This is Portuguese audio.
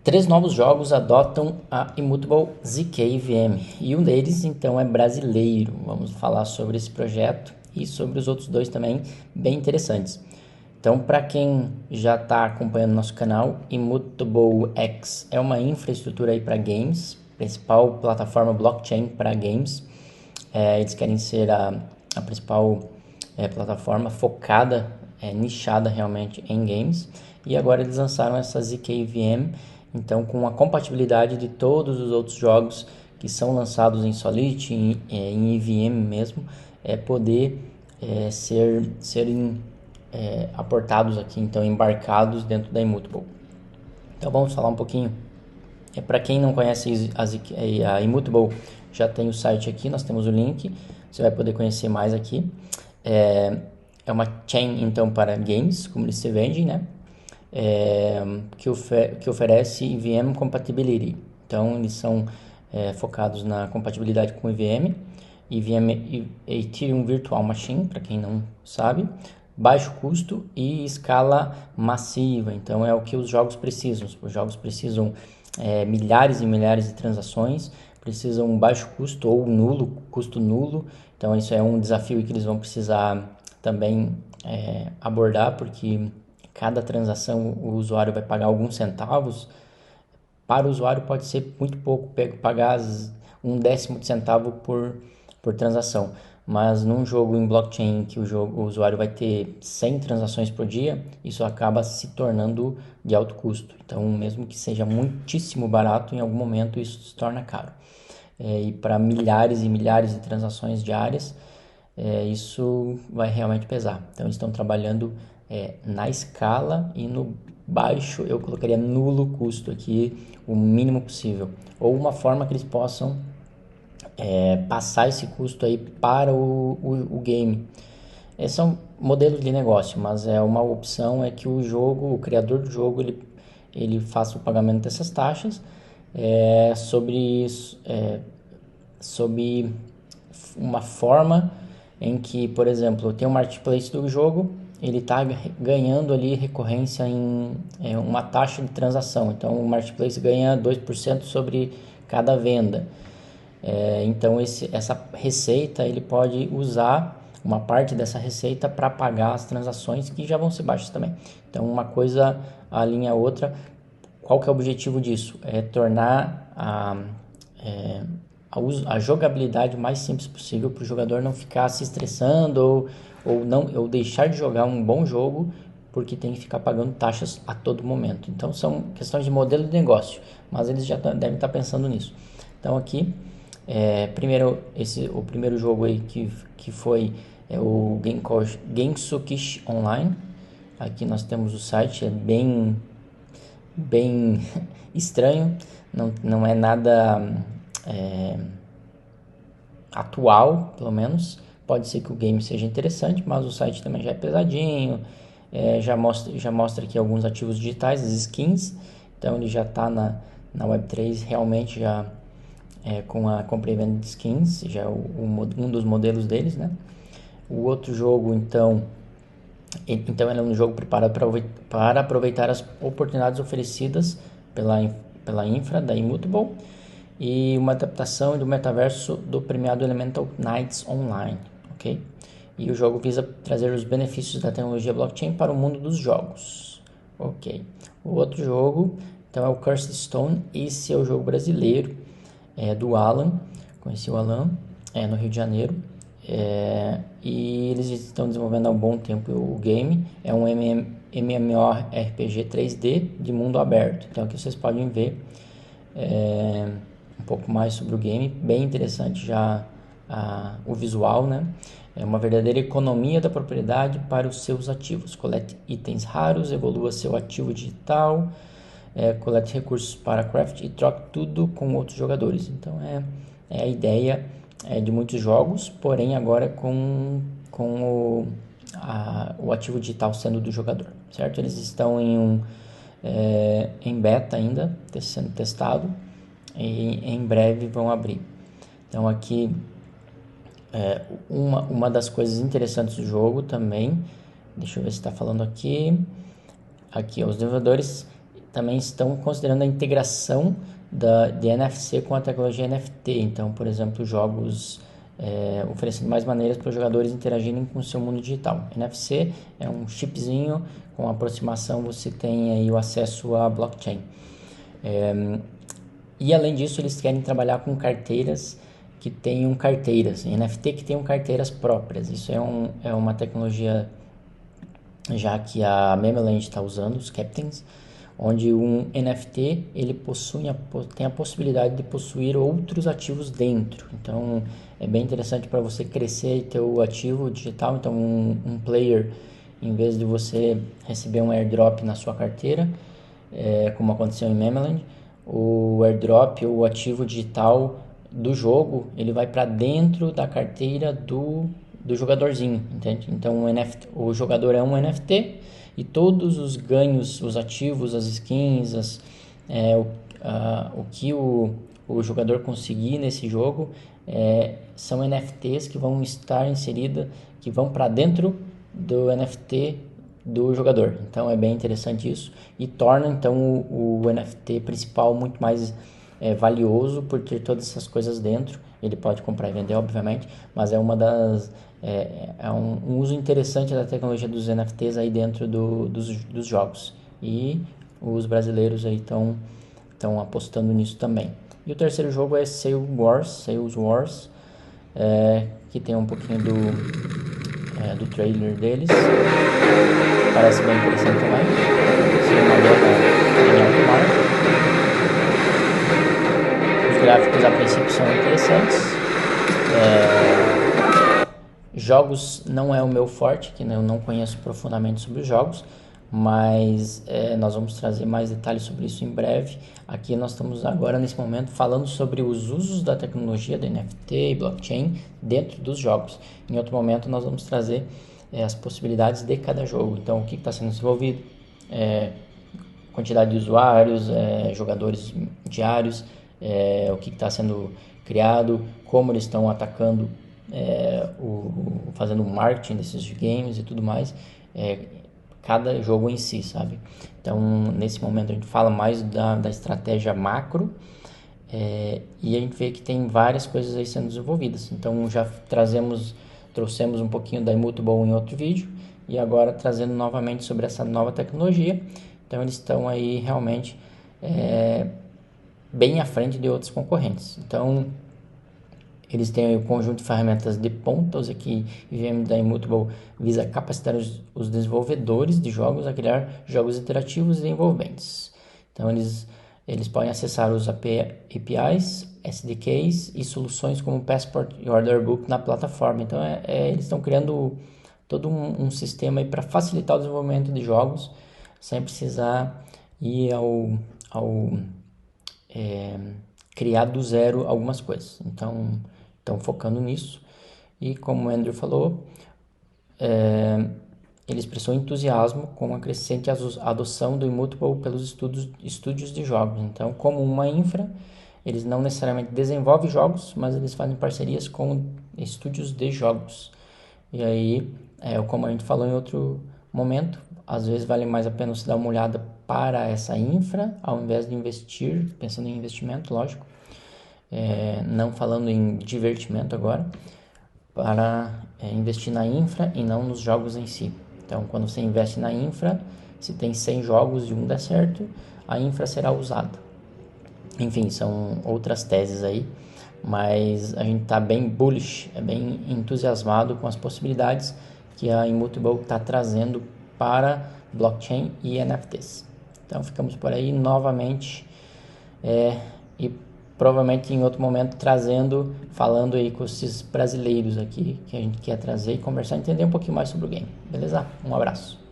Três novos jogos adotam a Immutable ZK VM e um deles então é brasileiro. Vamos falar sobre esse projeto e sobre os outros dois também, bem interessantes. Então, para quem já está acompanhando nosso canal, Immutable X é uma infraestrutura aí para games, principal plataforma blockchain para games. Eles querem ser a principal plataforma focada, nichada realmente em games. E agora eles lançaram essa ZK VM, então com a compatibilidade de todos os outros jogos que são lançados em Solidity, em EVM mesmo, poder serem aportados aqui, então embarcados dentro da Immutable. Então vamos falar um pouquinho. Para quem não conhece a Immutable, já tem o site aqui, nós temos o link, você vai poder conhecer mais aqui. É uma chain então para games, como eles se vendem, né? Que oferece EVM Compatibility. Então eles são focados na compatibilidade com EVM, EVM Ethereum Virtual Machine, para quem não sabe, baixo custo e escala massiva. Então é o que os jogos precisam. Os jogos precisam milhares e milhares de transações, precisam baixo custo ou nulo, custo nulo. Então isso é um desafio que eles vão precisar também abordar, porque cada transação o usuário vai pagar alguns centavos. Para o usuário pode ser muito pouco, pagar um décimo de centavo por transação. Mas num jogo em blockchain que o usuário vai ter 100 transações por dia, isso acaba se tornando de alto custo. Então, mesmo que seja muitíssimo barato, em algum momento isso se torna caro. E para milhares e milhares de transações diárias, isso vai realmente pesar. Então, eles estão trabalhando na escala e no baixo, eu colocaria nulo custo aqui, o mínimo possível. Ou uma forma que eles possam passar esse custo aí para o game. Esses são modelos de negócio, mas uma opção é que o criador do jogo, ele faça o pagamento dessas taxas sob uma forma em que, por exemplo, tem um marketplace do jogo, ele está ganhando ali recorrência em uma taxa de transação. Então, o marketplace ganha 2% sobre cada venda. Então, essa receita, ele pode usar uma parte dessa receita para pagar as transações que já vão ser baixas também. Então, uma coisa alinha a outra. Qual que é o objetivo disso? É tornar a jogabilidade mais simples possível para o jogador não ficar se estressando ou deixar de jogar um bom jogo porque tem que ficar pagando taxas a todo momento. Então são questões de modelo de negócio, mas eles já devem estar pensando nisso. Então aqui, o primeiro jogo aí que foi o Gensukish Online. Aqui nós temos o site, é bem estranho, não é nada atual, pelo menos. Pode ser que o game seja interessante, mas o site também já é pesadinho, já mostra aqui alguns ativos digitais, as skins. Então ele já está na Web3 realmente já com a compra e venda de skins, já é um dos modelos deles, né? O outro jogo, então ele é um jogo preparado para aproveitar as oportunidades oferecidas pela infra da Immutable e uma adaptação do metaverso do premiado Elemental Knights Online, ok? E o jogo visa trazer os benefícios da tecnologia blockchain para o mundo dos jogos, ok? O outro jogo, então, é o Cursed Stone. Esse é o jogo brasileiro, do Alan. Conheci o Alan no Rio de Janeiro. E eles estão desenvolvendo há um bom tempo o game. É um MMORPG 3D de mundo aberto. Então aqui vocês podem ver um pouco mais sobre o game. Bem interessante já o visual, né? É uma verdadeira economia da propriedade para os seus ativos. Colete itens raros, evolua seu ativo digital, colete recursos para craft e troque tudo com outros jogadores. Então é a ideia de muitos jogos, porém agora com o ativo digital sendo do jogador, certo? Eles estão em beta ainda, sendo testado, e em breve vão abrir. Então aqui uma das coisas interessantes do jogo também, deixa eu ver se está falando aqui, os desenvolvedores também estão considerando a integração de NFC com a tecnologia NFT. Então, por exemplo, jogos oferecendo mais maneiras para os jogadores interagirem com o seu mundo digital. NFC é um chipzinho, com aproximação você tem aí o acesso à blockchain. E além disso, eles querem trabalhar com carteiras que tenham carteiras, NFT que tenham carteiras próprias. Isso é uma tecnologia já que a Memeland está usando, os Captains, onde um NFT ele tem a possibilidade de possuir outros ativos dentro. Então é bem interessante para você crescer e ter o ativo digital. Então um player, em vez de você receber um airdrop na sua carteira, como aconteceu em Memeland, o airdrop ou o ativo digital do jogo ele vai para dentro da carteira do jogadorzinho, entende? Então o jogador é um NFT e todos os ganhos, os ativos, as skins, o que o jogador conseguir nesse jogo são NFTs que vão estar inseridas, que vão para dentro do NFT do jogador. Então é bem interessante isso e torna então o NFT principal muito mais valioso por ter todas essas coisas dentro. Ele pode comprar e vender, obviamente, mas é um uso interessante da tecnologia dos NFTs aí dentro dos jogos. E os brasileiros aí estão apostando nisso também. E o terceiro jogo é Sales Wars, que tem um pouquinho do trailer deles. Parece bem interessante também. Ser uma demo em alto mar. Os gráficos a princípio são interessantes. Jogos não é o meu forte, que eu não conheço profundamente sobre os jogos, mas nós vamos trazer mais detalhes sobre isso em breve. Aqui nós estamos agora, nesse momento, falando sobre os usos da tecnologia da NFT e blockchain dentro dos jogos. Em outro momento nós vamos trazer as possibilidades de cada jogo. Então, o que está sendo desenvolvido, quantidade de usuários, jogadores diários, o que está sendo criado, como eles estão atacando, fazendo o marketing desses games e tudo mais, cada jogo em si, sabe? Então, nesse momento a gente fala mais da estratégia macro, e a gente vê que tem várias coisas aí sendo desenvolvidas. Então, já trouxemos um pouquinho da Immutable em outro vídeo, e agora trazendo novamente sobre essa nova tecnologia. Então, eles estão aí realmente bem à frente de outros concorrentes. Então, eles têm o conjunto de ferramentas de ponta. Os aqui, IVM da Immutable visa capacitar os desenvolvedores de jogos a criar jogos interativos e envolventes. Então, eles podem acessar os APIs, SDKs e soluções como Passport e Order Book na plataforma. Então, eles estão criando todo um sistema para facilitar o desenvolvimento de jogos, sem precisar ir criar do zero algumas coisas. Então, estão focando nisso. E como o Andrew falou, ele expressou entusiasmo com a crescente adoção do Immutable pelos estúdios de jogos. Então, como uma infra, eles não necessariamente desenvolvem jogos, mas eles fazem parcerias com estúdios de jogos. E aí, como a gente falou em outro momento, às vezes vale mais a pena você dar uma olhada para essa infra, ao invés de investir, pensando em investimento, lógico, não falando em divertimento agora, para investir na infra e não nos jogos em si. Então, quando você investe na infra, se tem 100 jogos e um der certo, a infra será usada. Enfim, são outras teses aí, mas a gente está bem bullish, bem entusiasmado com as possibilidades que a Immutable está trazendo para blockchain e NFTs. Então, ficamos por aí novamente, e provavelmente em outro momento falando aí com esses brasileiros aqui que a gente quer trazer e conversar, entender um pouquinho mais sobre o game. Beleza? Um abraço.